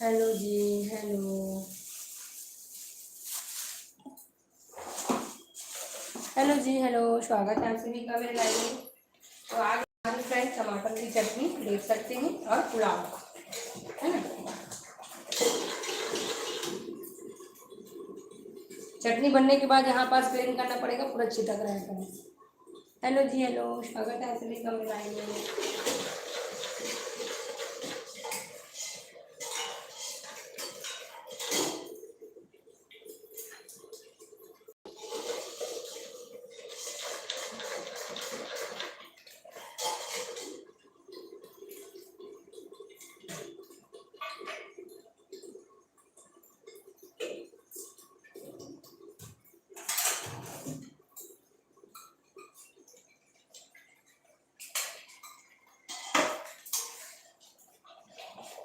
हेलो जी, हेलो, हेलो जी, हेलो, स्वागत है आप सभी का मेरे लाइव में। तो आज हमारे फ्रेंड टमाटर की चटनी देख सकते हैं और पुलाव, है ना। चटनी बनने के बाद यहाँ पास क्लीन करना पड़ेगा, पूरा छिटक रहेगा। हेलो जी, हेलो, स्वागत है आप सभी का मेरे लाइव में।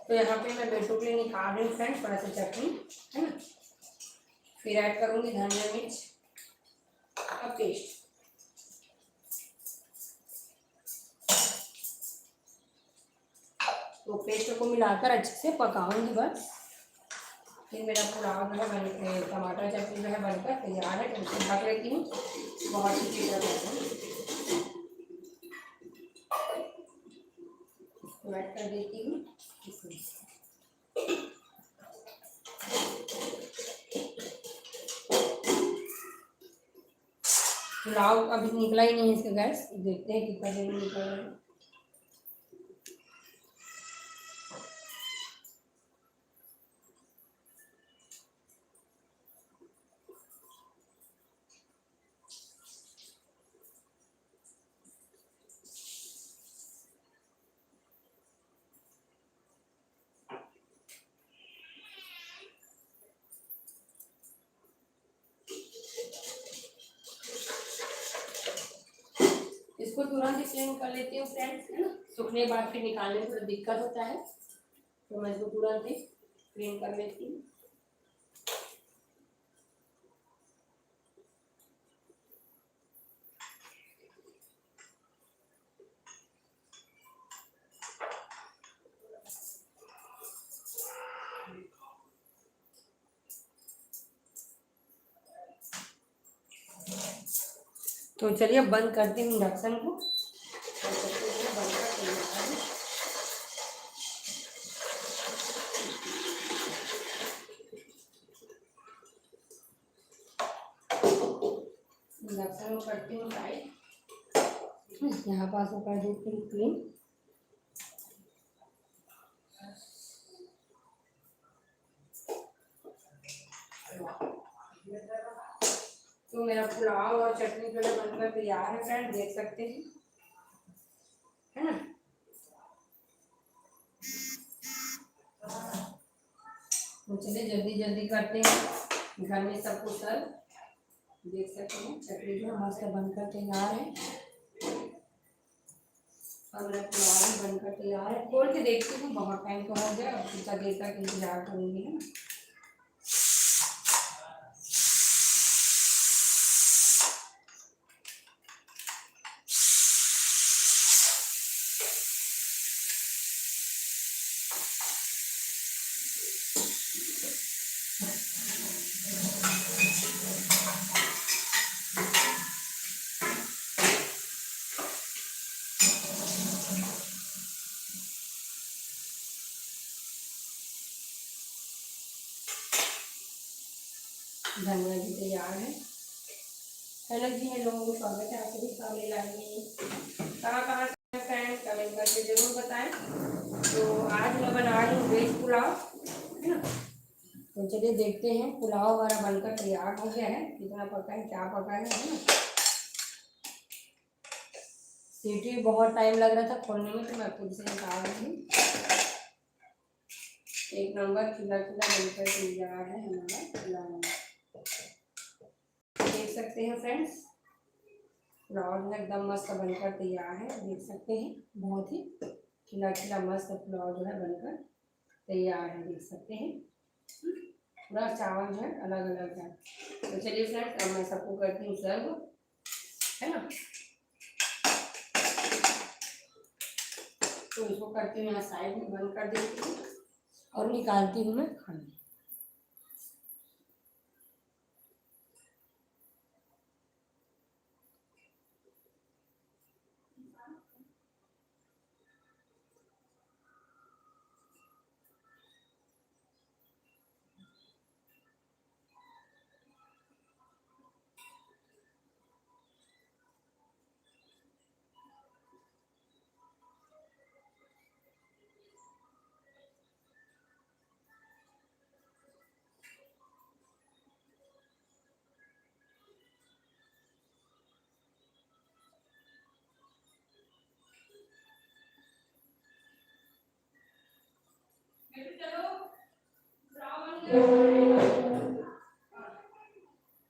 तो यहाँ पे मैं बेसिकली निकाल रही हूँ फ्रेंड थोड़ा सा चटनी, है ना, फिर ऐड करूँगी धनिया मिर्च का पेस्ट। तो पेस्ट को मिलाकर अच्छे से पकाऊंगी बस, फिर मेरा पुलाव जो है बन, टमाटर चटनी जो है बनकर तैयार है। तो उसको ढक लेती हूँ, बहुत ही चीज़ रहता है, ऐड कर देती हूँ। पुलाव अभी निकला ही नहीं है इसका गैस, देखते हैं कितना देर में निकल रहा है। इसको तुरंत ही क्लीन कर लेती हूँ फ्रेंड्स, है ना, सूखने के बाद फिर निकालने में थोड़ा दिक्कत होता है, तो मैं इसको तुरंत ही क्लीन कर लेती हूँ। तो चलिए बंद करती हूँ इंडक्शन को और चक्की को बंद करके लेता हूँ। इंडक्शन को करती हूँ साइड, यहाँ पास वो कर देती हूँ क्लीन। तो मेरा पुलाव और चटनी जो है बनकर तैयार है फ्रेंड, देख सकते हैं, है ना। तो चलिए जल्दी जल्दी करते हैं, घर में सबको सर्व। देख सकते हैं चटनी जो मस्त बनकर तैयार है और मेरा पुलाव भी बनकर तैयार है। खोल के देखती हूँ, बहुत टाइम तो हो गया, अब कितना देर तक इंतजार करूँगी, है ना। धनिया भी तैयार है। हेलो जी, हेलो, स्वागत है आप सभी का मेरे लाइव में। कहाँ से फ्रेंड्स कमेंट करके जरूर बताएं। तो आज मैं बना रही हूँ वेज पुलाव, है ना। तो चलिए देखते हैं, पुलाव हमारा बनकर तैयार हो गया है, कितना पका है क्या पका है ना। सीटी बहुत टाइम लग रहा था खोलने में, तो मैं खुद से निकाल रही हूँ। एक नंबर खिला खिला बनकर तैयार है हमारा पुलाव, देख सकते हैं फ्रेंड्स। पुलाव एकदम मस्त बनकर तैयार है, देख सकते हैं, बहुत ही खिला खिला मस्त पुलाव जो है बनकर तैयार है, देख सकते हैं। पूरा चावल जो है अलग अलग है। तो चलिए फ्रेंड्स, अब मैं सबको करती हूँ सर्व, है ना। तो इसको करती हूँ यहाँ साइड में बंद कर देती हूँ और निकालती हूँ मैं खाना।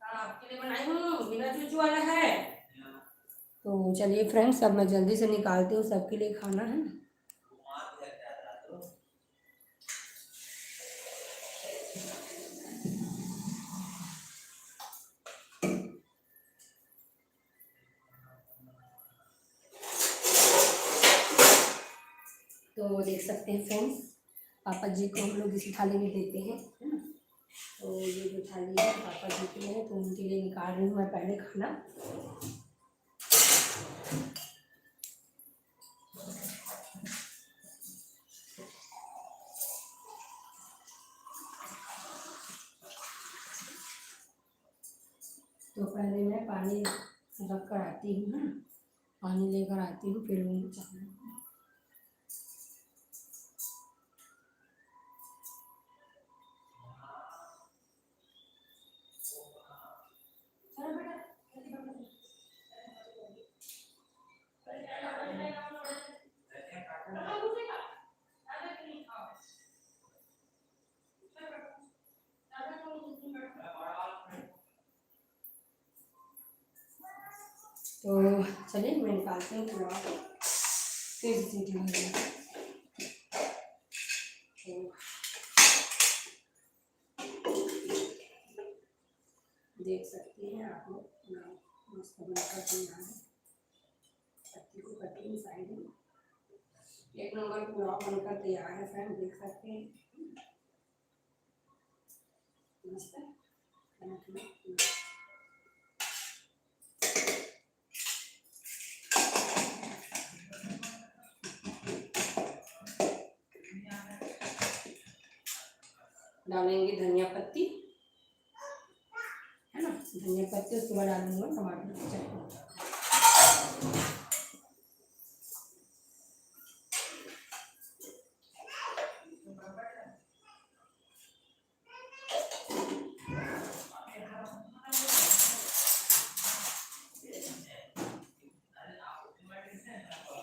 आपके लिए बनाई हूँ, बिना चूचू वाला है। तो चलिए फ्रेंड्स, अब मैं जल्दी से निकालती हूँ, सबके लिए खाना है ना। तो देख सकते हैं फ्रेंड्स, पापा जी को हम लोग इसी थाली में देते हैं, है ना। तो ये जो थाली है पापा जी की है, तो उनके लिए निकाल रही हूँ मैं पहले खाना। तो पहले मैं पानी रख कर आती हूँ ना, पानी लेकर आती हूँ, फिर उनको चावल। तो चलिए मैं निकालती हूँ पुलाव, फिर सीटी हो गई। देख सकते हैं आप लोग, पुलाव मस्त बनकर तैयार है। पत्ती को कटी हूँ साइड में, एक नंबर पुलाव बनकर तैयार है फ्रेंड, देख सकते हैं मस्त है। डालेंगे धनिया पत्ती, है ना, धनिया पत्ती। उसके बाद डालूंगा टमाटर की चटनी।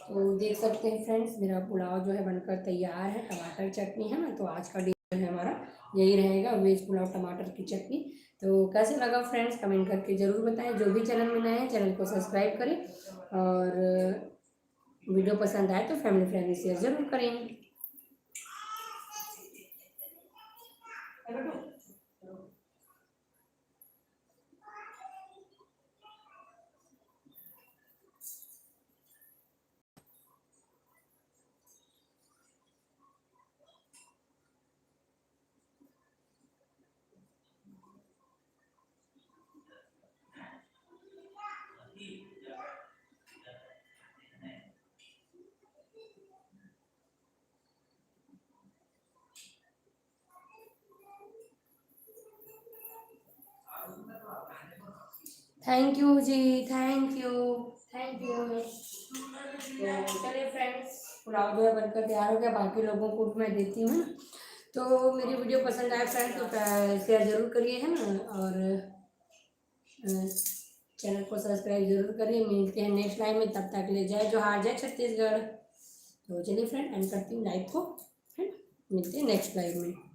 तो देख सकते हैं फ्रेंड्स, मेरा पुलाव जो है बनकर तैयार है। टमाटर चटनी है ना, तो आज का डिश है हमारा यही रहेगा, वेज पुलाव टमाटर की चटनी। तो कैसे लगा फ्रेंड्स, कमेंट करके ज़रूर बताएं। जो भी चैनल में नए हैं चैनल को सब्सक्राइब करें, और वीडियो पसंद आए तो फैमिली फ्रेंड में शेयर ज़रूर करें। थैंक यू जी, थैंक यू, थैंक यू। तो चलिए फ्रेंड्स, पुलाव जो है बनकर तैयार हो गया, बाकी लोगों को भी मैं देती हूँ। तो मेरी वीडियो पसंद आए फ्रेंड्स तो शेयर ज़रूर करिए, है ना, और चैनल को सब्सक्राइब जरूर करिए। मिलते हैं नेक्स्ट लाइव में, तब तक ले जय जोहार, जय छत्तीसगढ़। तो चलिए फ्रेंड, एंड करती हूँ लाइव को, है ना, मिलते हैं नेक्स्ट लाइव में।